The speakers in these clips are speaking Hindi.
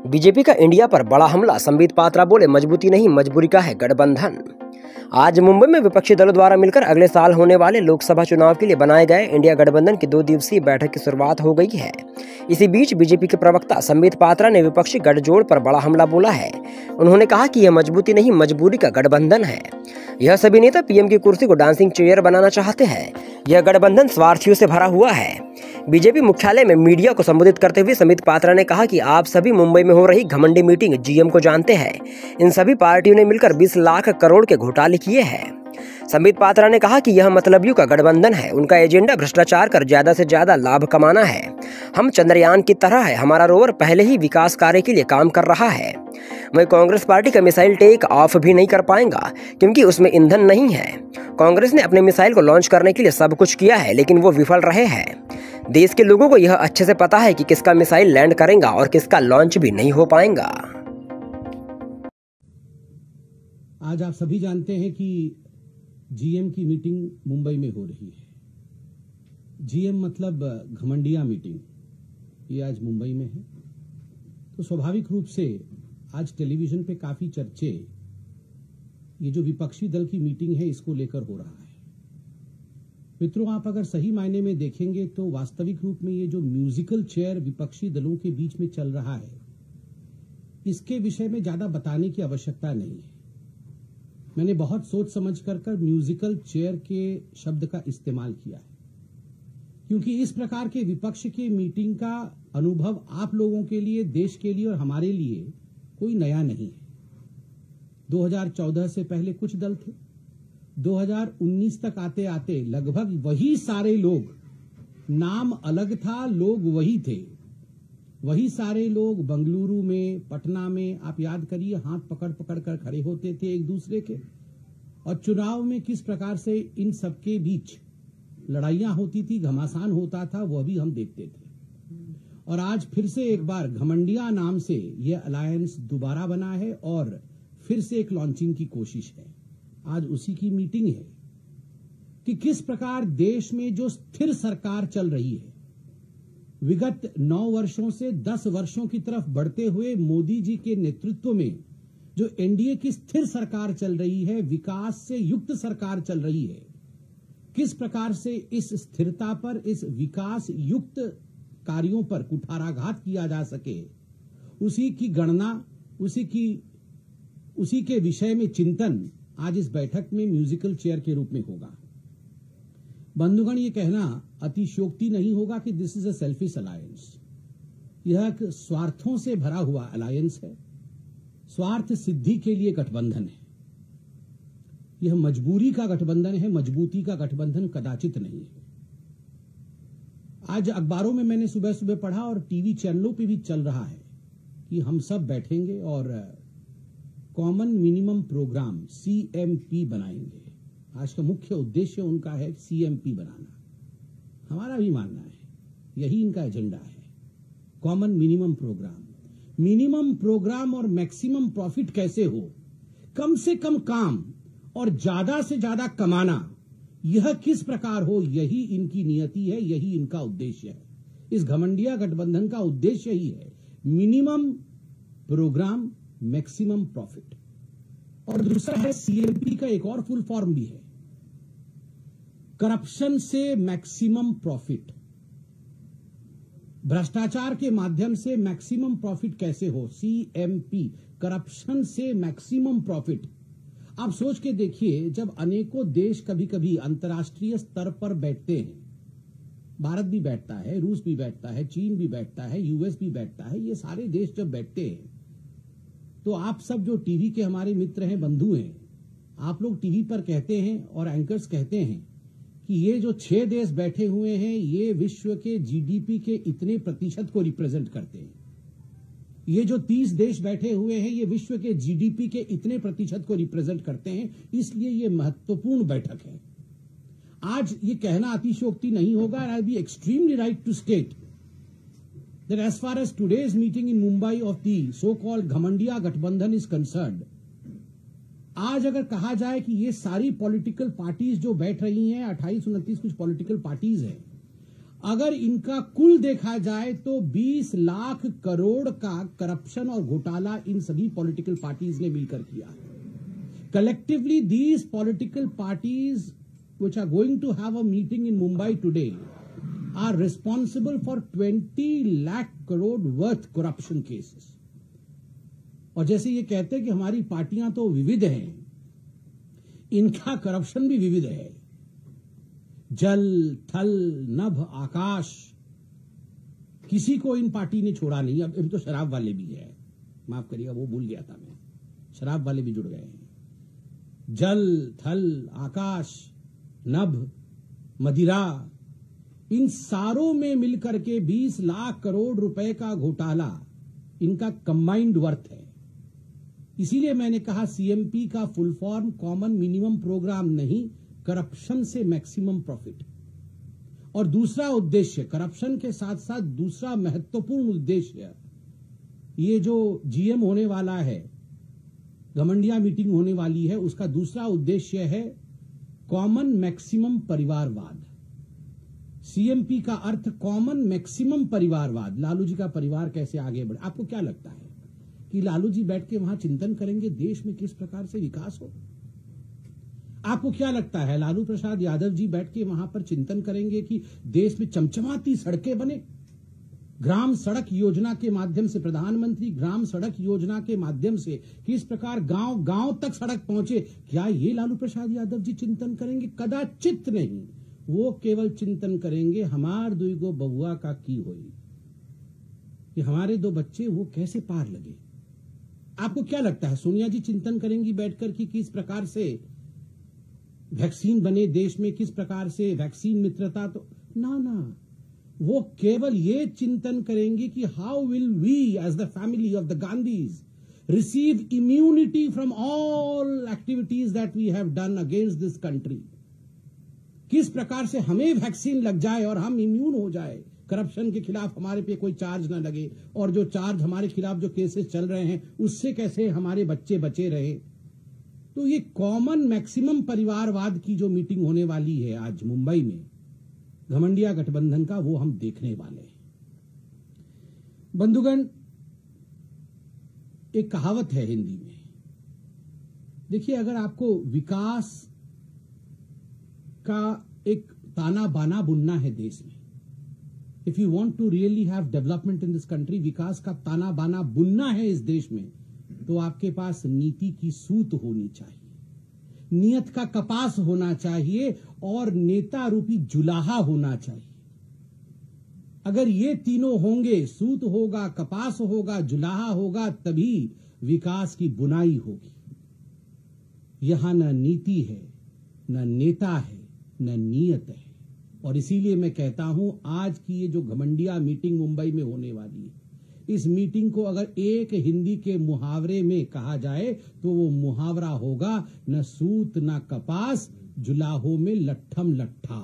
बीजेपी का इंडिया पर बड़ा हमला, संबित पात्रा बोले मजबूती नहीं मजबूरी का है गठबंधन। आज मुंबई में विपक्षी दलों द्वारा मिलकर अगले साल होने वाले लोकसभा चुनाव के लिए बनाए गए इंडिया गठबंधन की 2 दिवसीय बैठक की शुरुआत हो गई है। इसी बीच बीजेपी के प्रवक्ता संबित पात्रा ने विपक्षी गठजोड़ पर बड़ा हमला बोला है। उन्होंने कहा कि यह मजबूती नहीं मजबूरी का गठबंधन है। यह सभी नेता पीएम की कुर्सी को डांसिंग चेयर बनाना चाहते हैं। यह गठबंधन स्वार्थियों से भरा हुआ है। बीजेपी मुख्यालय में मीडिया को संबोधित करते हुए संबित पात्रा ने कहा कि आप सभी मुंबई में हो रही घमंडी मीटिंग जीएम को जानते हैं। इन सभी पार्टियों ने मिलकर 20 लाख करोड़ के घोटाले किए हैं। संबित पात्रा ने कहा कि यह मतलबियों का गठबंधन है। उनका एजेंडा भ्रष्टाचार कर ज्यादा से ज्यादा लाभ कमाना है। हम चंद्रयान की तरह है, हमारा रोवर पहले ही विकास कार्य के लिए काम कर रहा है। वही कांग्रेस पार्टी का मिसाइल टेक ऑफ भी नहीं कर पाएगा क्योंकि उसमें ईंधन नहीं है। कांग्रेस ने अपने मिसाइल को लॉन्च करने के लिए सब कुछ किया है लेकिन वो विफल रहे हैं। देश के लोगों को यह अच्छे से पता है कि किसका मिसाइल लैंड करेगा और किसका लॉन्च भी नहीं हो पाएगा। आज आप सभी जानते हैं कि जीएम की मीटिंग मुंबई में हो रही है। जीएम मतलब घमंडिया मीटिंग, ये आज मुंबई में है। तो स्वाभाविक रूप से आज टेलीविजन पे काफी चर्चे ये जो विपक्षी दल की मीटिंग है इसको लेकर हो रहा है। मित्रों, आप अगर सही मायने में देखेंगे तो वास्तविक रूप में ये जो म्यूजिकल चेयर विपक्षी दलों के बीच में चल रहा है, इसके विषय में ज्यादा बताने की आवश्यकता नहीं है। मैंने बहुत सोच समझ कर म्यूजिकल चेयर के शब्द का इस्तेमाल किया है क्योंकि इस प्रकार के विपक्ष की मीटिंग का अनुभव आप लोगों के लिए, देश के लिए और हमारे लिए कोई नया नहीं है। 2014 से पहले कुछ दल थे, 2019 तक आते आते लगभग वही सारे लोग, नाम अलग था, लोग वही थे। वही सारे लोग बंगलुरु में, पटना में, आप याद करिए, हाथ पकड़ पकड़ कर खड़े होते थे एक दूसरे के, और चुनाव में किस प्रकार से इन सबके बीच लड़ाइयां होती थी, घमासान होता था, वह भी हम देखते थे। और आज फिर से एक बार घमंडिया नाम से यह अलायंस दोबारा बना है और फिर से एक लॉन्चिंग की कोशिश है। आज उसी की मीटिंग है कि किस प्रकार देश में जो स्थिर सरकार चल रही है, विगत 9 वर्षों से 10 वर्षों की तरफ बढ़ते हुए मोदी जी के नेतृत्व में जो एनडीए की स्थिर सरकार चल रही है, विकास से युक्त सरकार चल रही है, किस प्रकार से इस स्थिरता पर, इस विकास युक्त कार्यों पर कुठाराघात किया जा सके, उसी की गणना, उसी के विषय में चिंतन आज इस बैठक में म्यूजिकल चेयर के रूप में होगा। बंधुगण, ये कहना अतिशयोक्ति नहीं होगा कि this is a selfish alliance. यह एक स्वार्थों से भरा हुआ अलायंस है, स्वार्थ सिद्धि के लिए गठबंधन है। यह मजबूरी का गठबंधन है, मजबूती का गठबंधन कदाचित नहीं है। आज अखबारों में मैंने सुबह सुबह पढ़ा और टीवी चैनलों पे भी चल रहा है कि हम सब बैठेंगे और कॉमन मिनिमम प्रोग्राम सीएमपी बनाएंगे। आज का मुख्य उद्देश्य उनका है सीएमपी बनाना। हमारा भी मानना है यही इनका एजेंडा है, common minimum programme. Minimum programme और मैक्सिमम प्रॉफिट कैसे हो, कम से कम काम और ज्यादा से ज्यादा कमाना, यह किस प्रकार हो, यही इनकी नियति है, यही इनका उद्देश्य है। इस घमंडिया गठबंधन का उद्देश्य ही है मिनिमम प्रोग्राम, मैक्सिमम प्रॉफिट। और दूसरा है सीएमपी का एक और फुल फॉर्म भी है, करप्शन से मैक्सिमम प्रॉफिट। भ्रष्टाचार के माध्यम से मैक्सिमम प्रॉफिट कैसे हो, सीएमपी, करप्शन से मैक्सिमम प्रॉफिट। आप सोच के देखिए, जब अनेकों देश कभी कभी अंतर्राष्ट्रीय स्तर पर बैठते हैं, भारत भी बैठता है, रूस भी बैठता है, चीन भी बैठता है, यूएस भी बैठता है, ये सारे देश जब बैठते हैं तो आप सब जो टीवी के हमारे मित्र हैं, बंधु हैं, आप लोग टीवी पर कहते हैं और एंकर्स कहते हैं कि ये जो 6 देश बैठे हुए हैं ये विश्व के जीडीपी के इतने प्रतिशत को रिप्रेजेंट करते हैं। ये जो 30 देश बैठे हुए हैं ये विश्व के जीडीपी के इतने प्रतिशत को रिप्रेजेंट करते हैं, इसलिए ये महत्वपूर्ण बैठक है। आज ये कहना अतिशयोक्ति नहीं होगा, I be extremely right to state that as far as today's meeting in Mumbai of the so-called Ghamandiya Gathbandhan is concerned, आज अगर कहा जाए कि ये सारी पॉलिटिकल पार्टीज जो बैठ रही हैं, 28-29 कुछ पॉलिटिकल पार्टीज हैं, अगर इनका कुल देखा जाए तो 20 लाख करोड़ का करप्शन और घोटाला इन सभी पॉलिटिकल पार्टीज ने मिलकर किया है। Collectively, these political parties which are going to have a meeting in Mumbai today are responsible for 20 lakh crore worth corruption cases. और जैसे ये कहते हैं कि हमारी पार्टियां तो विविध हैं, इनका करप्शन भी विविध है। जल, थल, नभ, आकाश, किसी को इन पार्टी ने छोड़ा नहीं। अब तो शराब वाले भी है, माफ करिएगा वो भूल गया था मैं, शराब वाले भी जुड़ गए हैं। जल, थल, आकाश, नभ, मदिरा, इन सारों में मिलकर के 20 लाख करोड़ रुपए का घोटाला इनका कंबाइंड वर्थ है। इसीलिए मैंने कहा सीएमपी का full form common minimum programme नहीं, करप्शन से मैक्सिमम प्रॉफिट। और दूसरा उद्देश्य, करप्शन के साथ साथ दूसरा महत्वपूर्ण उद्देश्य, ये जो जीएम होने वाला है, घमंडिया मीटिंग होने वाली है, उसका दूसरा उद्देश्य है कॉमन मैक्सिमम परिवारवाद। सीएमपी का अर्थ कॉमन मैक्सिमम परिवारवाद। लालू जी का परिवार कैसे आगे बढ़े। आपको क्या लगता है कि लालू जी बैठ के वहां चिंतन करेंगे देश में किस प्रकार से विकास हो? आपको क्या लगता है लालू प्रसाद यादव जी बैठ के वहां पर चिंतन करेंगे कि देश में चमचमाती सड़कें बने? ग्राम सड़क योजना के माध्यम से, प्रधानमंत्री ग्राम सड़क योजना के माध्यम से किस प्रकार गांव गांव तक सड़क पहुंचे, क्या ये लालू प्रसाद यादव जी चिंतन करेंगे? कदाचित नहीं। वो केवल चिंतन करेंगे हमार दुईगो बबुआ का की होई, कि हमारे दो बच्चे वो कैसे पार लगे। आपको क्या लगता है सोनिया जी चिंतन करेंगी बैठकर कि किस प्रकार से वैक्सीन बने देश में, किस प्रकार से वैक्सीन मित्रता? तो ना, वो केवल ये चिंतन करेंगे कि how will we as the family of the Gandhis receive immunity from all activities that we have done against this country. किस प्रकार से हमें वैक्सीन लग जाए और हम इम्यून हो जाए, करप्शन के खिलाफ हमारे पे कोई चार्ज ना लगे, और जो चार्ज हमारे खिलाफ जो केसेस चल रहे हैं उससे कैसे हमारे बच्चे बचे रहे। तो ये कॉमन मैक्सिमम परिवारवाद की जो मीटिंग होने वाली है आज मुंबई में घमंडिया गठबंधन का, वो हम देखने वाले हैं। बंधुगण, एक कहावत है हिंदी में, देखिए, अगर आपको विकास का एक ताना बाना बुनना है देश में, if you want to really have development in this country, विकास का ताना बाना बुनना है इस देश में, तो आपके पास नीति की सूत होनी चाहिए, नियत का कपास होना चाहिए और नेता रूपी जुलाहा होना चाहिए। अगर ये तीनों होंगे, सूत होगा, कपास होगा, जुलाहा होगा, तभी विकास की बुनाई होगी। यहां न नीति है, न नेता है, न नियत है। और इसीलिए मैं कहता हूं आज की ये जो घमंडिया मीटिंग मुंबई में होने वाली है, इस मीटिंग को अगर एक हिंदी के मुहावरे में कहा जाए तो वो मुहावरा होगा, न सूत न कपास, जुलाहों में लट्ठम लट्ठा।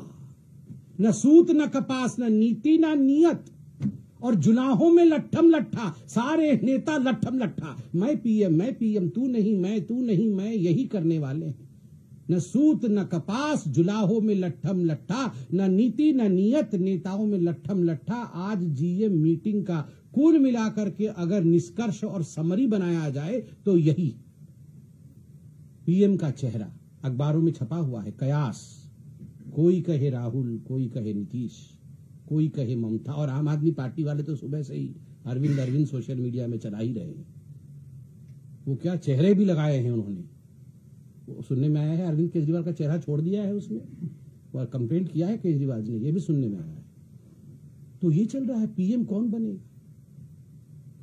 न सूत न कपास, न नीति न नियत, और जुलाहों में लट्ठम लट्ठा। सारे नेता लट्ठम लट्ठा, मैं पीएम, तू नहीं मैं, यही करने वाले हैं। न सूत न कपास, जुलाहों में लट्ठम लट्ठा, न नीति न नियत, नेताओं में लट्ठम लट्ठा। आज जीएम मीटिंग का कुल मिलाकर के अगर निष्कर्ष और समरी बनाया जाए तो यही पीएम का चेहरा अखबारों में छपा हुआ है, कयास। कोई कहे राहुल, कोई कहे नीतीश, कोई कहे ममता, और आम आदमी पार्टी वाले तो सुबह से ही अरविंद सोशल मीडिया में चला ही रहे हैं। वो क्या चेहरे भी लगाए हैं उन्होंने। वो सुनने में आया है अरविंद केजरीवाल का चेहरा छोड़ दिया है उसमें, और कंप्लेंट किया है केजरीवाल जी ने, ये भी सुनने में आया है। तो ये चल रहा है, पीएम कौन बनेगा।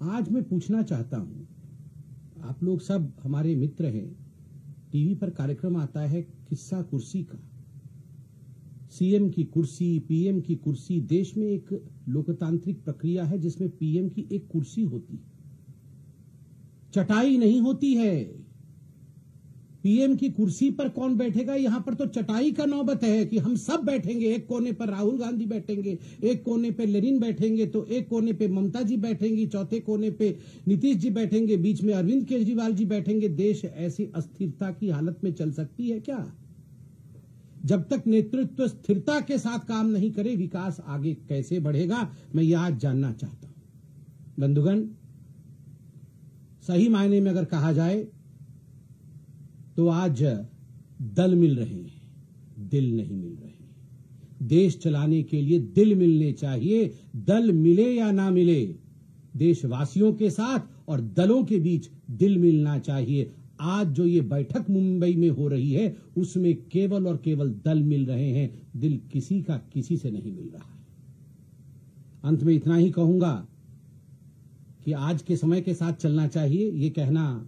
आज मैं पूछना चाहता हूं, आप लोग सब हमारे मित्र हैं, टीवी पर कार्यक्रम आता है किस्सा कुर्सी का, सीएम की कुर्सी, पीएम की कुर्सी। देश में एक लोकतांत्रिक प्रक्रिया है जिसमें पीएम की एक कुर्सी होती, चटाई नहीं होती है। पीएम की कुर्सी पर कौन बैठेगा, यहां पर तो चटाई का नौबत है कि हम सब बैठेंगे। एक कोने पर राहुल गांधी बैठेंगे, एक कोने पे लेनिन बैठेंगे, तो एक कोने पे ममता जी बैठेंगी, चौथे कोने पे नीतीश जी बैठेंगे, बीच में अरविंद केजरीवाल जी बैठेंगे। देश ऐसी अस्थिरता की हालत में चल सकती है क्या? जब तक नेतृत्व स्थिरता के साथ काम नहीं करे, विकास आगे कैसे बढ़ेगा, मैं ये आज जानना चाहता हूं। बंधुगण, सही मायने में अगर कहा जाए तो आज दल मिल रहे हैं, दिल नहीं मिल रहे हैं। देश चलाने के लिए दिल मिलने चाहिए। दल मिले या ना मिले, देशवासियों के साथ और दलों के बीच दिल मिलना चाहिए। आज जो ये बैठक मुंबई में हो रही है, उसमें केवल और केवल दल मिल रहे हैं, दिल किसी का किसी से नहीं मिल रहा है। अंत में इतना ही कहूंगा कि आज के समय के साथ चलना चाहिए। ये कहना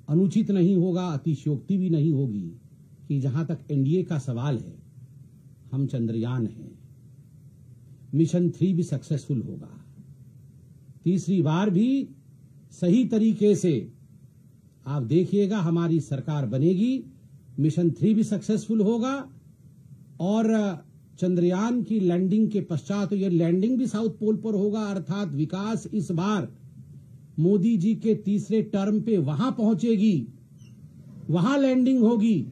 अनुचित नहीं होगा, अतिशयोक्ति भी नहीं होगी कि जहां तक एनडीए का सवाल है, हम चंद्रयान हैं, मिशन 3 भी सक्सेसफुल होगा, तीसरी बार भी सही तरीके से आप देखिएगा हमारी सरकार बनेगी, मिशन 3 भी सक्सेसफुल होगा और चंद्रयान की लैंडिंग के पश्चात तो ये लैंडिंग भी साउथ पोल पर होगा। अर्थात विकास इस बार मोदी जी के तीसरे टर्म पे वहां पहुंचेगी, वहां लैंडिंग होगी,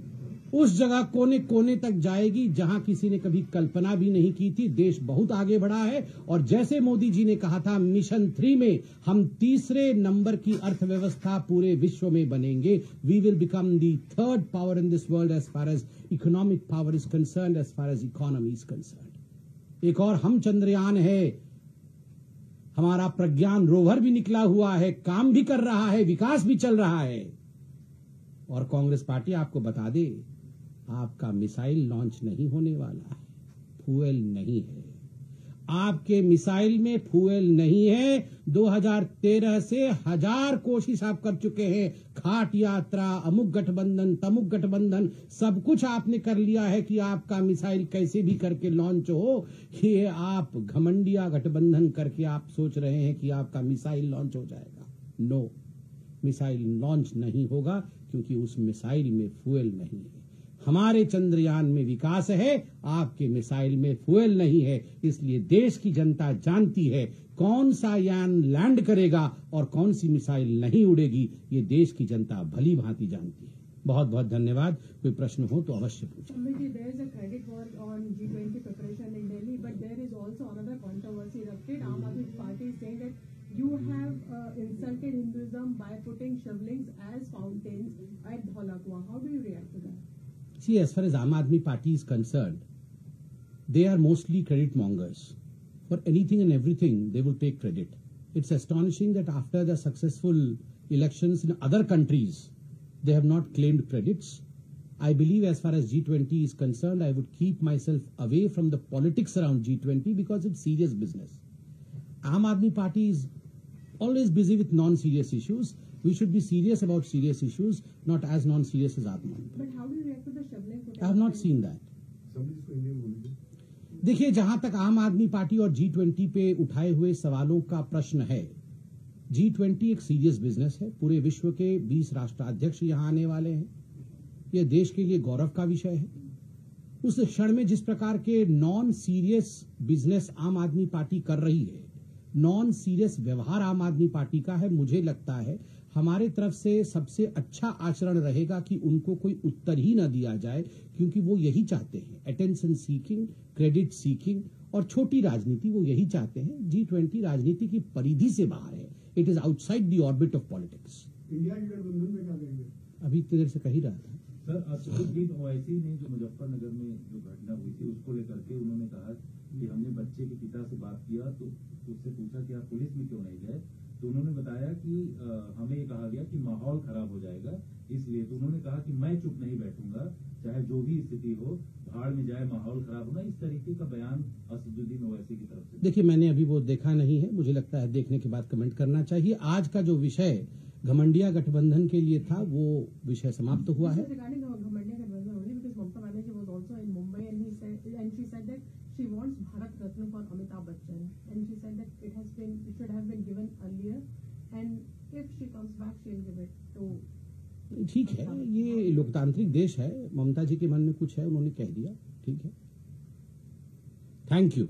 उस जगह कोने कोने तक जाएगी जहां किसी ने कभी कल्पना भी नहीं की थी। देश बहुत आगे बढ़ा है और जैसे मोदी जी ने कहा था, मिशन 3 में हम तीसरे नंबर की अर्थव्यवस्था पूरे विश्व में बनेंगे। We will become the third power in this world as far as economic power is concerned, as far as economy is concerned. एक और हम चंद्रयान है, हमारा प्रज्ञान रोवर भी निकला हुआ है, काम भी कर रहा है, विकास भी चल रहा है। और कांग्रेस पार्टी आपको बता दे, आपका मिसाइल लॉन्च नहीं होने वाला है, फ्यूएल नहीं है, आपके मिसाइल में फ्यूएल नहीं है। 2013 से 1000 कोशिश आप कर चुके हैं, खाट यात्रा, अमुक गठबंधन, तमुक गठबंधन, सब कुछ आपने कर लिया है कि आपका मिसाइल कैसे भी करके लॉन्च हो। कि आप घमंडिया गठबंधन करके आप सोच रहे हैं कि आपका मिसाइल लॉन्च हो जाएगा। नो, मिसाइल लॉन्च नहीं होगा क्योंकि उस मिसाइल में फ्यूएल नहीं है। हमारे चंद्रयान में विकास है, आपके मिसाइल में फ्यूएल नहीं है। इसलिए देश की जनता जानती है कौन सा यान लैंड करेगा और कौन सी मिसाइल नहीं उड़ेगी। ये देश की जनता भली भांति जानती है। बहुत बहुत धन्यवाद। कोई प्रश्न हो तो अवश्य पूछें। There is a credit war on G20 preparation in Delhi, but there is also another controversy erupted. Aam Aadmi Party is saying that you have insulted Hinduism by putting shivlings as fountains at Bhola Kuan. How do you react to that? See, as far as Aam Aadmi Party is concerned, they are mostly credit mongers. For anything and everything, they will take credit. It's astonishing that after the successful elections in other countries, they have not claimed credits. I believe as far as G20 is concerned, I would keep myself away from the politics around G20 because it's serious business. Aam Aadmi Party is always busy with non-serious issues. We should be serious about serious issues, not as non-serious as Aam Aadmi Party. But how do you react to the shivling? I have not seen that. देखिए, जहां तक आम आदमी पार्टी और G20 पे उठाए हुए सवालों का प्रश्न है, G20 एक सीरियस बिजनेस है। पूरे विश्व के 20 राष्ट्राध्यक्ष यहां आने वाले हैं। यह देश के लिए गौरव का विषय है। उस क्षण में जिस प्रकार के नॉन सीरियस बिजनेस आम आदमी पार्टी कर रही है, नॉन सीरियस व्यवहार आम आदमी पार्टी का है, मुझे लगता है हमारे तरफ से सबसे अच्छा आचरण रहेगा कि उनको कोई उत्तर ही न दिया जाए, क्योंकि वो यही चाहते हैं, अटेंशन सीकिंग, क्रेडिट सीकिंग और छोटी राजनीति वो यही चाहते हैं। G20 राजनीति की परिधि से बाहर है। It is outside the orbit of politics. India की गठबंधन में क्या कहेंगे? अभी इतनी देर से कह ही रहा था सर। आज दिन ओवैसी ने जो मुजफ्फरनगर में जो घटना हुई थी उसको लेकर के उन्होंने कहा कि हमने बच्चे के पिता से बात किया तो उससे पूछा कि आप पुलिस में क्यों नहीं गए, तो उन्होंने बताया कि हमें ये कहा गया कि माहौल खराब हो जाएगा, इसलिए। तो उन्होंने कहा कि मैं चुप नहीं बैठूंगा, चाहे जो भी स्थिति हो, भाड़ में जाए, माहौल खराब होना। इस तरीके का बयान असदुद्दीन ओवैसी की तरफ से। देखिए, मैंने अभी वो देखा नहीं है, मुझे लगता है देखने के बाद कमेंट करना चाहिए। आज का जो विषय घमंडिया गठबंधन के लिए था, वो विषय समाप्त हुआ है। She wants Bharat Ratna for Amitabh Bachchan, and she said that it should have been given earlier, and if she comes back, she'll give it to. ठीक है, ये लोकतांत्रिक देश है। ममता जी के मन में कुछ है, उन्होंने कह दिया, ठीक है। Thank you.